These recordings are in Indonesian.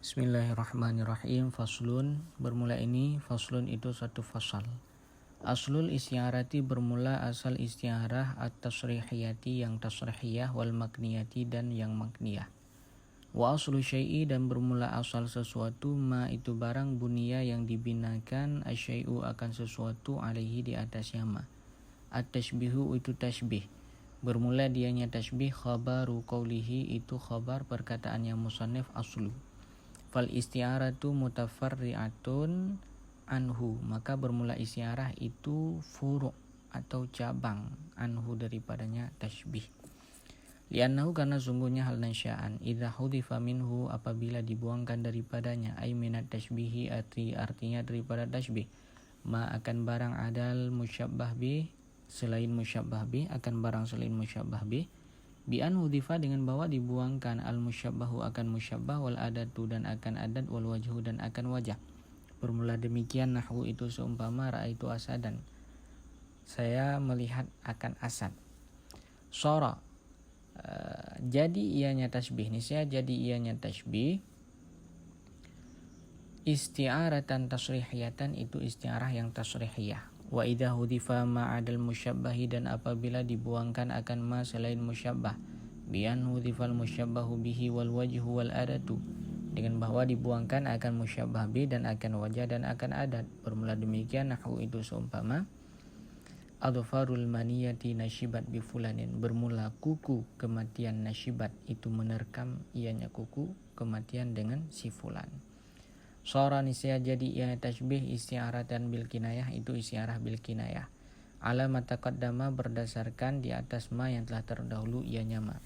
Bismillahirrahmanirrahim. Faslun, bermula ini faslun itu satu fasal. Aslul isti'arati bermula asal isti'arah at-tasrihiyati yang tasrihiyah wal makniyati dan yang makniyah. Wa aslu syai'i dan bermula asal sesuatu ma itu barang bunia yang dibinakan asyai'u akan sesuatu alaihi di atasnya ma. At-tashbihu itu tashbih. Bermula dianya tashbih khabaru qawlihi itu khabar perkataannya musannif aslu. Fal isti'aratu mutafarri'atun anhu, maka bermula isti'arah itu furu' atau cabang anhu daripadanya tashbih. Li'annahu karena sungguhnya hal nasya'an idza hudifa minhu apabila dibuangkan daripadanya ay minat tashbihi artinya daripada tashbih ma akan barang adal musyabbah bih selain musyabbah bih akan barang selain musyabbah bih bi an hudifa dengan bahwa dibuangkan al musyabbahu akan musyabbah wal adatu dan akan adat wal wajhu dan akan wajah. Bermula demikian nahwu itu seumpama raaitu asadan, saya melihat akan asad. Sora jadi ianya tasbih, niscaya jadi ianya tasbih. Isti'aratan tasrihiyatan itu isti'arah yang tasrihiyah. Wa idza hudifa ma'adal musyabbahi dan apabila dibuangkan akan ma selain musyabbah bian hudifal musyabbahu bihi wal wajhu wal adatu dengan bahwa dibuangkan akan musyabbah bi dan akan wajah dan akan adat. Bermula demikian nahwu itu seumpama adfarul maniyati nasyibat bi fulanin, bermula kuku kematian nasyibat itu menerkam ianya kuku kematian dengan si fulan. Sora nisya jadi ia tasbih isti'aratan bil kinayah itu isti'arah bil kinayah. Alamat taqaddama berdasarkan di atas ma yang telah terdahulu ianya ma.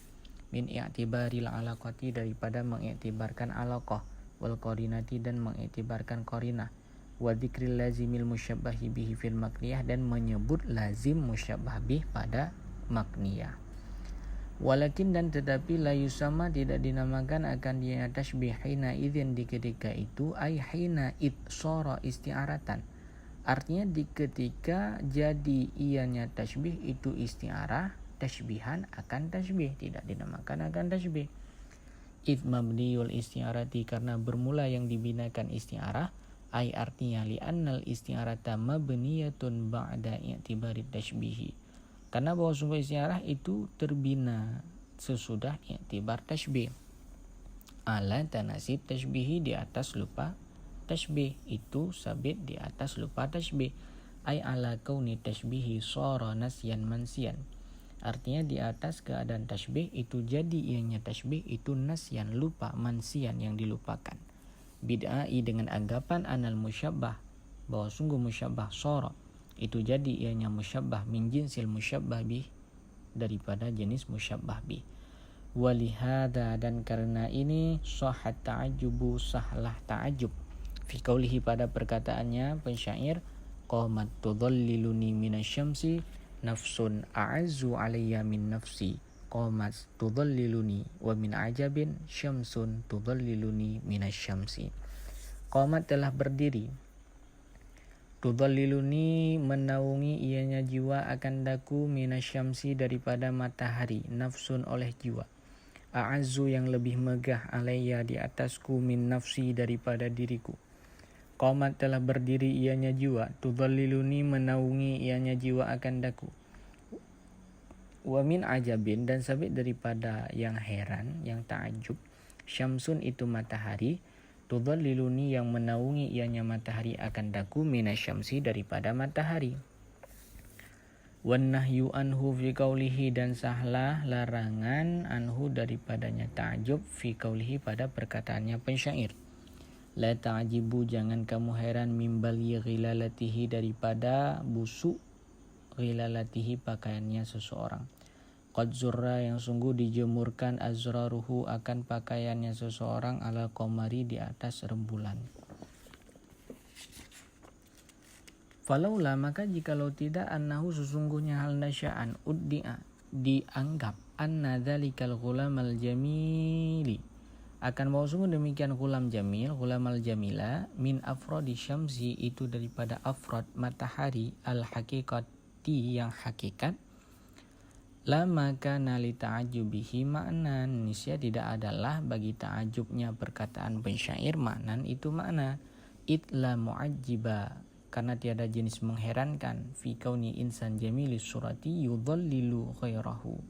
Min i'tibaril alaqati daripada mengiktibarkan alaqah wal qarinati dan mengiktibarkan qarinah. Wa dzikril lazimil musyabbahi bihi fil makniyah dan menyebut lazim musyabbah bih pada makniyah. Walakin dan tetapi la yusama tidak dinamakan akan dia tasbih hina idzin di ketika itu ay hina id sara isti'aratan. Artinya di ketika jadi ianya tasbih itu isti'arah, tasbihan akan tasbih, tidak dinamakan akan tasbih. Id mabniyul isti'arati karena bermula yang dibinakan isti'arah, ay artinya li annal isti'arata mabniyatun ba'da i'tibarit tashbihi. Karena bahwa sumber istiarah itu terbina sesudah i'tibar tashbih. Ala tanasib tashbihi di atas lupa tashbih, itu sabit di atas lupa tashbih. Ay ala kauni tashbihi sara nasyan mansiyan. Artinya di atas keadaan tashbih itu jadi ianya tashbih itu nasyan lupa mansiyan yang dilupakan. Bid'ai dengan anggapan anal musyabbah bahwa sungguh musyabbah sara itu jadi ianya musyabbah min jinsil musyabbah bih daripada jenis musyabbah bih. Walihada dan karena ini sahhat ta'ajubu sahlah ta'ajub fi qaulihi pada perkataannya pensyair qamat tudhalliluni minasyamsi nafsun a'azzu alayya min nafsi qamat tudhalliluni wa min ajabin syamsun tudhalliluni minasyamsi. Qamat telah berdiri tudhalliluni menaungi ianya jiwa akan daku minasyamsi daripada matahari nafsun oleh jiwa a'azzu yang lebih megah alayya di atasku min nafsi daripada diriku. Qamat telah berdiri ianya jiwa tudhalliluni menaungi ianya jiwa akan daku. Wa min ajabin dan sabit daripada yang heran yang ta'ajub syamsun itu matahari tudhalliluni yang menaungi ianya matahari akan daku minasyamsi daripada matahari. Wan nahyu anhu fi qaulihi dan sahlah larangan anhu daripadanya ta'ajub fi qaulihi pada perkataannya pensyair. La ta'jibu jangan kamu heran mimbal ghilalatihi daripada busuk ghilalatihi pakaiannya seseorang. Qad zurra yang sungguh dijemurkan azraruhu akan pakaiannya seseorang ala qamari di atas rembulan. Falaula maka jikalau tidak annahu sesungguhnya hal nasya'an uddi'a dianggap anna dzalikal ghulamal jamili akan bahwa sungguh demikian ghulam jamil ghulamal jamila min afradi syamsi itu daripada afrad matahari al haqiqati yang hakikat lama kana li ta'ajubihi ma'nan, niscaya tidak adalah bagi ta'ajubnya perkataan pensyair maknan itu makna. Itla mu'ajjiba, karena tiada jenis mengherankan, fi kauni insan jamilis surati yudhallilu khairahu,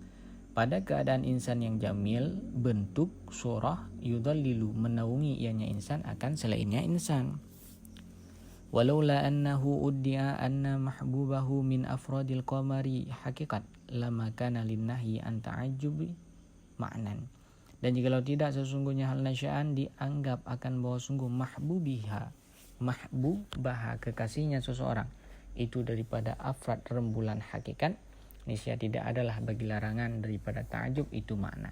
pada keadaan insan yang jamil bentuk surah, yudhallilu menaungi ianya insan akan selainnya insan. Walaula annahu uddi'a anna mahbubahu min afradil qamari hakikat lama kana linnahyi an ta'ajjubi ma'nan. Dan jikalau tidak, sesungguhnya hal nasya'an dianggap akan bahwa sungguh mahbubaha kekasihnya seseorang itu daripada afrad rembulan hakikat, niscaya tidak adalah bagi larangan daripada ta'ajub itu makna.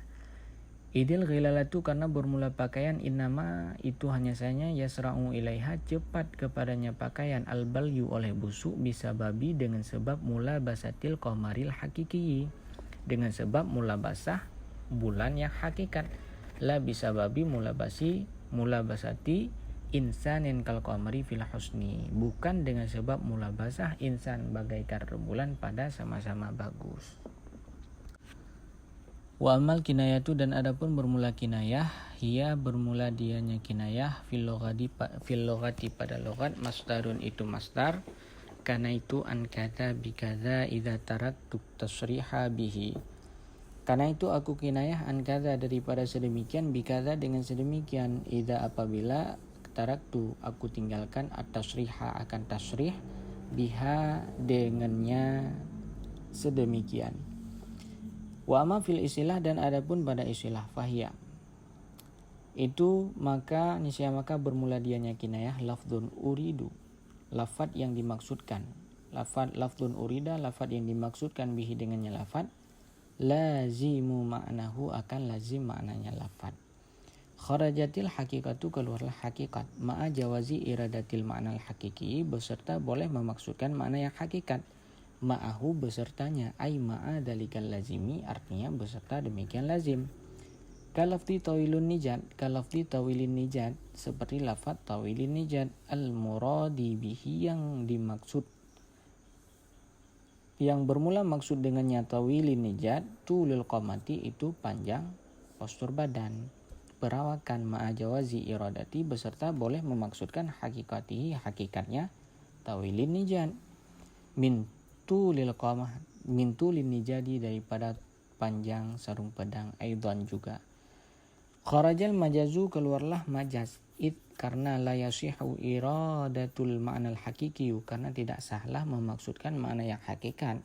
Idil ghilalatu, karena bermula pakaian, innama itu hanya saja yasra'u ilaiha cepat kepadanya pakaian, albalyu oleh busuk, bisa babi dengan sebab mula basatil qamaril hakiki, dengan sebab mula basah bulan yang hakikat. La bisa babi mula basati insanin kal qamari fil husni, bukan dengan sebab mula basah insan bagaikan rembulan pada sama-sama bagus. Wa amal kinayatu, dan adapun bermula kinayah, hiya bermula dianya kinayah, fil logati pada logat, masdarun itu masdar, karena itu an kata bi kadza idza taraktu tasriha bihi, karena itu aku kinayah an kadza daripada sedemikian, bi kadza dengan sedemikian, idza apabila taraktu aku tinggalkan at-tasriha akan tasrih, biha dengannya sedemikian. Wa amma fil istilah, dan adapun pada istilah, fahiyah itu maka bermula dianya kinayah, lafdzun uridu, lafad yang dimaksudkan, lafdzun urida, lafad yang dimaksudkan, bihi dengannya lafad, lazimu ma'nahu akan lazim maknanya lafad. Kharajatil hakikatu, keluarlah hakikat, ma'a jawazi iradatil ma'nal hakiki, beserta boleh memaksudkan makna yang hakikat, ma'ahu besertanya, ay ma'a dalikal lazimi, artinya beserta demikian lazim. Kalafti tawilun nijat, seperti lafaz tawilin nijat, al muradi bihi yang dimaksud, yang bermula maksud dengannya tawilin nijat, tulul qamati itu panjang postur badan, perawakan, ma'a jawazi iradati beserta boleh memaksudkan hakikatihi hakikatnya tawilin nijat, min tulin nijadi daripada panjang sarung pedang, aidan juga. Kharajal majazu, keluarlah majaz, karena la yasihu iradatul ma'nal hakikiyu, karena tidak sahlah memaksudkan makna yang hakikat,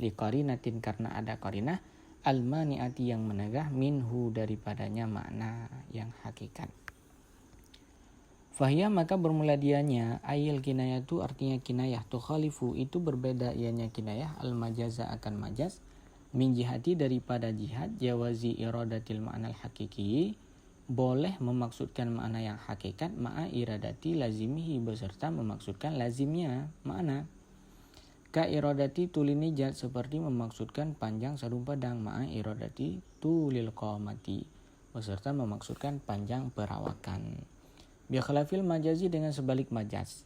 li qarinatin karena ada qarinah, al mani'ati yang menegah, minhu daripadanya makna yang hakikat. Fahiyah maka bermula dianya, ayil kinayatu artinya kinayah, tukhalifu itu berbeda ianya kinayah, al majaza akan majaz, min jihati daripada jihad, jawazi iradatil ma'nal hakiki, boleh memaksudkan makna yang hakikat, ma'a iradati lazimihi beserta memaksudkan lazimnya makna. Ka iradati tulin nijat, seperti memaksudkan panjang sarung pedang, ma'a iradati tulil qamati beserta memaksudkan panjang perawakan. Bi khilafil majazi, dengan sebalik majaz.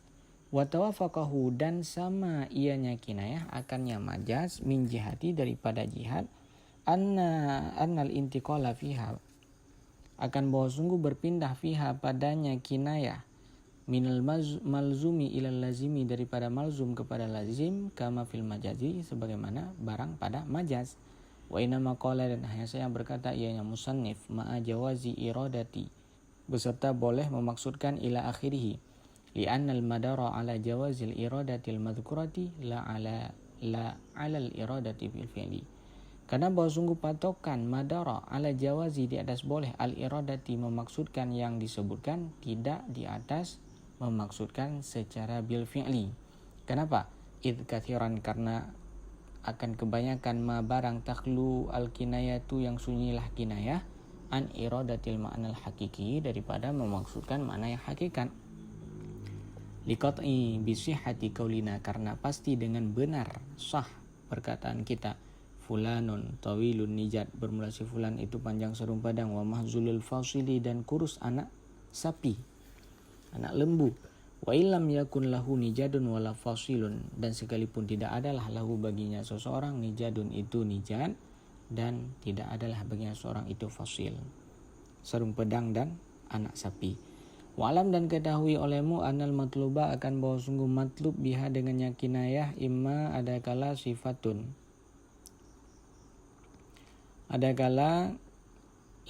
Wa tawafaqahu, dan sama ianya kinayah akannya majaz, min jihati daripada jihad, annal intiqala fiha akan bahwa sungguh berpindah fiha padanya kinayah, minal malzumi ilal lazimi daripada malzum kepada lazim, kama fil majazi sebagaimana barang pada majaz. Wa inna maqala, dan hanya saya berkata ianya musannif, ma'a jawazi iradati beserta boleh memaksudkan ila akhirih, li'annal madara ala jawazil iradatil madhkurati la alal iradati bil fi'li, karena bahwa sungguh patokan madara ala jawazi di atas boleh al iradati memaksudkan yang disebutkan, tidak di atas memaksudkan secara bil fi'li. Kenapa? Id kathiran, karena akan kebanyakan ma barang takhlu al kinayatu yang sunyilah kinayah, an iradatil ma'nal hakiki daripada memaksudkan makna yang hakikat. Liqat'i bisihhati qaulina, karena pasti dengan benar sah perkataan kita, fulanun tawilun nijat, bermula si fulan itu panjang sarung padang, wa mahzulul fasili, dan kurus anak sapi, anak lembu, wa illam yakun lahu nijadun wala fasilun, dan sekalipun tidak adalah lahu baginya seseorang nijadun itu nijad, dan tidak adalah baginya seorang itu fasil, sarung pedang dan anak sapi. Wa'lam dan ketahui olehmu anal matluba akan bahwa sungguh matlub biha dengannya kinayah imma adakala sifatun. Adakala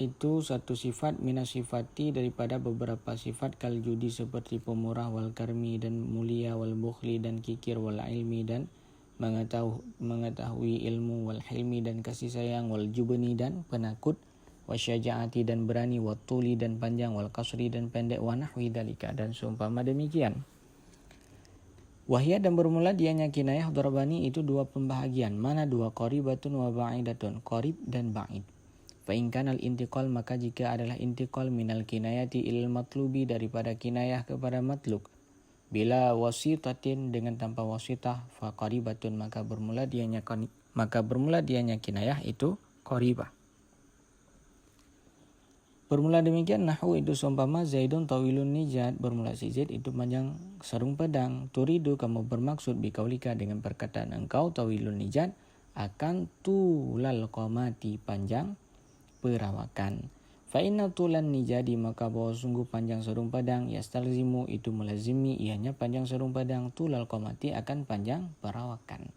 itu satu sifat minas sifati daripada beberapa sifat kal judi seperti pemurah wal karmi dan mulia wal bukhli dan kikir wal ilmi dan mengetahui ilmu wal hilmi dan kasih sayang wal jubni dan penakut wasyaja'ati dan berani watuli dan panjang wal kasri dan pendek wa nahwi dalika dan seumpama demikian. Wahya dan bermula dianya kinayah darabani itu dua pembahagian. Mana dua? Qaribatun wa ba'idatun, qarib dan ba'id. Fa in kana al-intiqal maka jika adalah intiqal minal kinayati ilal matlubi daripada kinayah kepada matlub bila wasitatin dengan tanpa wasitah fa qaribatun maka bermula dianya kinayah itu qaribah. Bermula demikian nahwu itu seumpama Zaidun tawilun nijat, bermula si Zaid itu panjang sarung pedang. Turidu kamu bermaksud bikaulika dengan perkataan engkau tawilun nijat akan tulal qamati panjang perawakan. Fa inna tulan nijadi maka bahwa sungguh panjang sarung pedang yastalzimu itu melazimi ianya panjang sarung pedang tulal qamati akan panjang perawakan.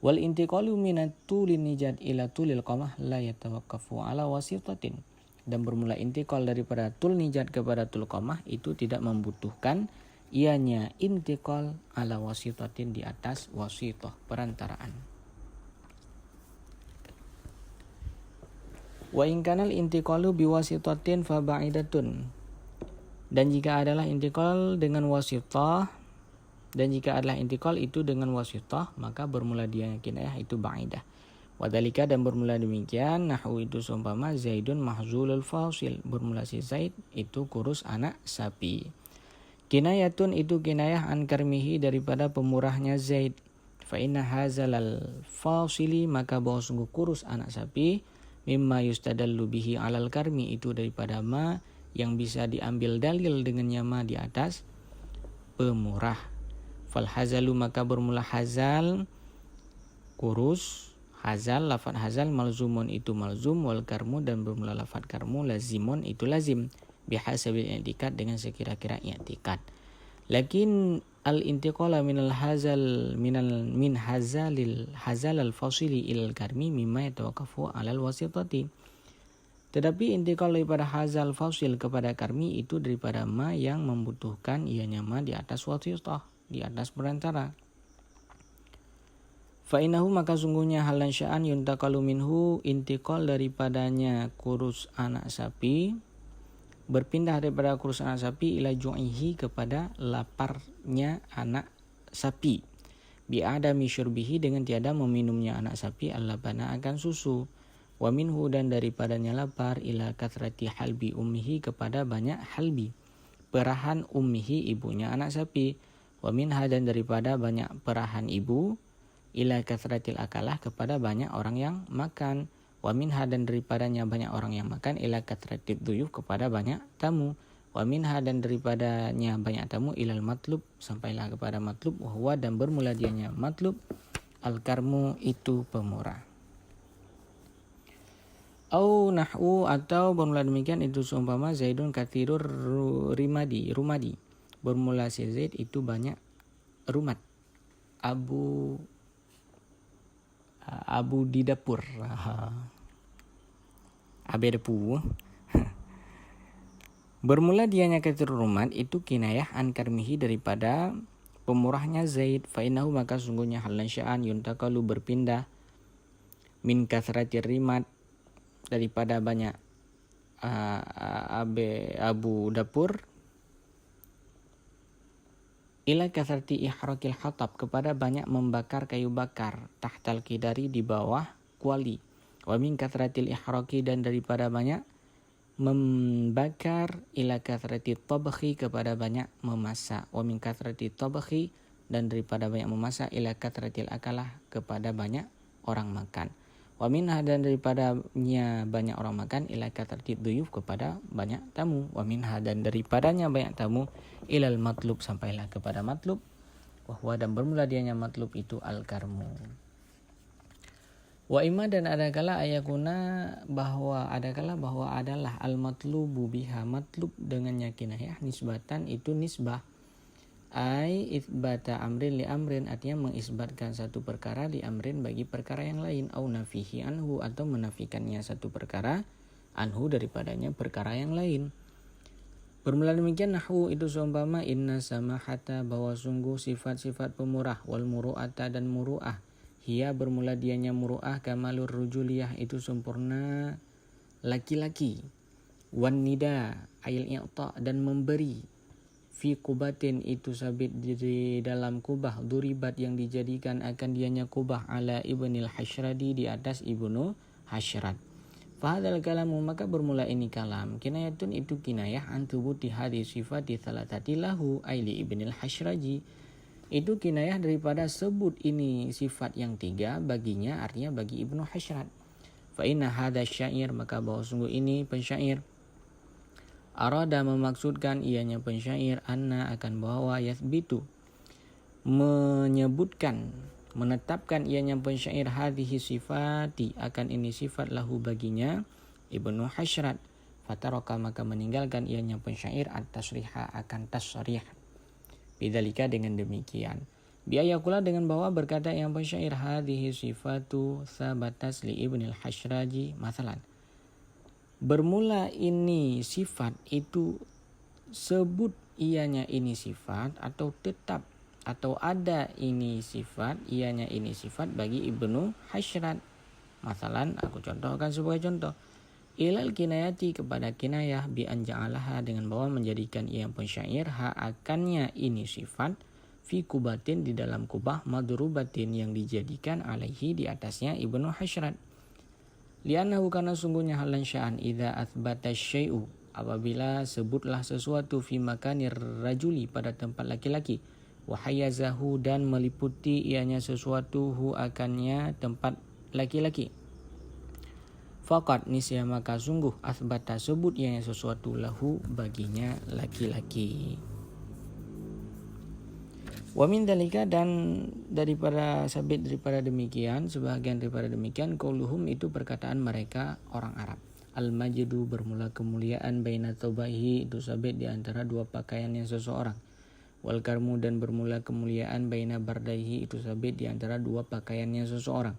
Wal intiqalu minat tulin nijad ila tulil qamah la yatawaqqafu ala wasitatin. Dan bermula intikal daripada tul nijat kepada tul qamah itu tidak membutuhkan ianya intikal ala wasitatin di atas wasitah perantaraan. Wa in kanal intikalu biwasitatin fa ba'idatun. Dan jika adalah intikal dengan wasitah itu dengan wasitah maka bermula dia kinayah itu ba'idah. Wadhalika dan bermula demikian nahwu itu seumpama Zaidun mahzulul fasil, bermula si Zaid itu kurus anak sapi. Kinayatun itu kinayah an karmihi daripada pemurahnya Zaid. Fa inna hazalal fasili maka bahwa sungguh kurus anak sapi mimma yustadallu bihi alal karmi itu daripada ma yang bisa diambil dalil dengannya ma di atas pemurah. Fal hazalu maka bermula hazal kurus. Hazal, lafad hazal malzumun itu malzum wal karmu dan bermula lafad karmu lazimun itu lazim bihasabil i'tiqad dengan sekira-kira i'tiqad. Lakin al intiqala minal hazal min hazal al fasili ilal karmi mimma yatawaqqafu alal wasitati. Tetapi intiqal daripada hazal fasil kepada karmi itu daripada ma yang membutuhkan ianya ma di atas wasitah, di atas perantara. Fa'inahu maka sungguhnya halan sya'an yuntakalu minhu intikal daripadanya kurus anak sapi berpindah daripada kurus anak sapi ila ju'ihi kepada laparnya anak sapi bi'adami syurbihi dengan tiada meminumnya anak sapi al-labana akan susu wa minhu dan daripadanya lapar ila kathrati halbi ummihi kepada banyak halbi perahan ummihi ibunya anak sapi wa minha dan daripada banyak perahan ibu ila kathratil akalah kepada banyak orang yang makan wa minha dan daripadanya banyak orang yang makan ila kathratit duyuf kepada banyak tamu wa minha dan daripadanya banyak tamu ilal matlub sampailah kepada matlub wa huwa dan bermula dianya matlub al karmu itu pemurah. Au nahwu atau bermula demikian itu seumpama Zaidun kathirur rumadi bermula si Zaid itu banyak rumat Abu di dapur. Abe depu. Bermula dianya kathir rumat itu kinayah an karmihi daripada pemurahnya Zaid. Fa innahu maka sungguhnya halan sya'an yuntakalu berpindah min kathratir rimat daripada banyak abu dapur ila kathrati ihrakil hatab kepada banyak membakar kayu bakar tahtal kidari di bawah kuali wa min kathratil ihraki dan daripada banyak membakar ila kathrati tabkhi kepada banyak memasak wa min kathrati tabkhi dan daripada banyak memasak ila kathratil akalah kepada banyak orang makan wa minha dan daripadanya banyak orang makan ila kathrati duyuf kepada banyak tamu wa minha dan daripadanya banyak tamu ilal matlub sampailah kepada matlub wa huwa dan bermula dianya matlub itu al karmu. Wa imma dan adakala ayakuna bahwa adalah al-matlubu biha, matlub dengannya kinayah nisbatan itu nisbah, ai itsbata amrin li amrin, artinya mengisbatkan satu perkara li amrin bagi perkara yang lain, au nafihi anhu atau menafikannya satu perkara anhu daripadanya perkara yang lain. Bermula demikian nahwu itu seumpama inna samahata, bahwa sungguh sifat-sifat pemurah, wal muru'ata dan muru'ah, hiya bermula dianya muru'ah, kamalur rujuliyah itu sempurna laki-laki, wan nida ayil i'ta dan memberi, fi kubatin itu sabit di dalam kubah, duribat yang dijadikan akan dianya kubah, ala ibnil hasyradi di atas ibnu hasyrad. Fahadal kalamu maka bermula ini kalam kinayatun itu kinayah antubuti hadis sifati salatati lahu aili ibnil hasyraji, itu kinayah daripada sebut ini sifat yang tiga baginya, artinya bagi ibnu hasyrad. Fa inna hadha syair maka bahwa sungguh ini pensyair, arada memaksudkan ianya pensyair, anna akan bahwa yathbitu menyebutkan menetapkan ianya pensyair hadhihi sifati akan ini sifat lahu baginya ibnu hasyrad, fataraka maka meninggalkan ianya pensyair at-tasriha akan tasrih, bidzalika dengan demikian, biayakula dengan bahwa berkata yang pensyair hadhihi sifatu sabatas li ibnil hasyraji masalan, bermula ini sifat itu sebut ianya ini sifat atau tetap atau ada ini sifat ianya ini sifat bagi ibnu hasyrad. Masalan aku contohkan sebagai contoh, ilal kinayati kepada kinayah bi anja'alaha dengan bahwa menjadikan ia pensyair ha akannya ini sifat fi kubatin di dalam kubah madrubatin yang dijadikan alaihi di atasnya ibnu hasyrad. Li'annahu karena sungguhnya halan sya'an idza athbata syai'u apabila sebutlah sesuatu fi makanir rajuli pada tempat laki-laki, wahayazahu dan meliputi ianya sesuatu hu akannya tempat laki-laki, faqat nisya maka sungguh athbata sebut ianya sesuatu lahu baginya laki-laki. Wa min dalika dan daripada sabit daripada demikian, sebahagian daripada demikian, qauluhum itu perkataan mereka orang Arab, al-majdu bermula kemuliaan, baina taubahi itu sabit di antara dua pakaiannya seseorang, wal karmu dan bermula kemuliaan, baina bardaihi itu sabit di antara dua pakaiannya seseorang,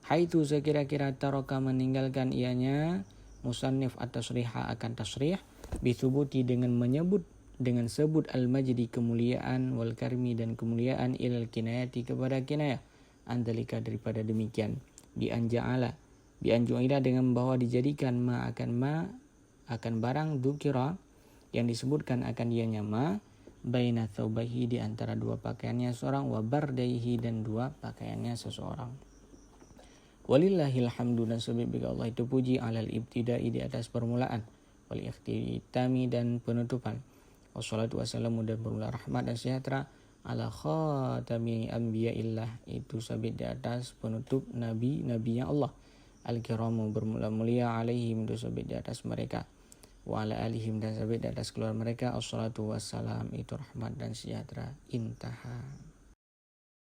haitsu sekira-kira taraka meninggalkan ianya musannif at-tasriha akan tasrih, bithubuti dengan menyebut dengan sebut al-majdi kemuliaan, wal karmi dan kemuliaan, ilal kinayati kepada kinayah, andalika daripada demikian, bi anja'ala dengan bahwa dijadikan ma akan barang dzukira yang disebutkan akan dianya ma, baina thawbaihi di antara dua pakaiannya seorang, wa bardaihi dan dua pakaiannya seseorang. Walillahil hamdu dan sebab Allah itu puji, alal ibtidai di atas permulaan, wal ikhtitami dan penutupan, wassalatu wassalamu dan bermula rahmat dan sejahtera, ala khatami anbiya'illah itu sabit di atas penutup nabi-nabinya Allah, al-kiramu bermula mulia, alaihim itu sabit di atas mereka, wa ala alihim dan sabit di atas keluar mereka, assalatu wassalam itu rahmat dan sejahtera, intaha.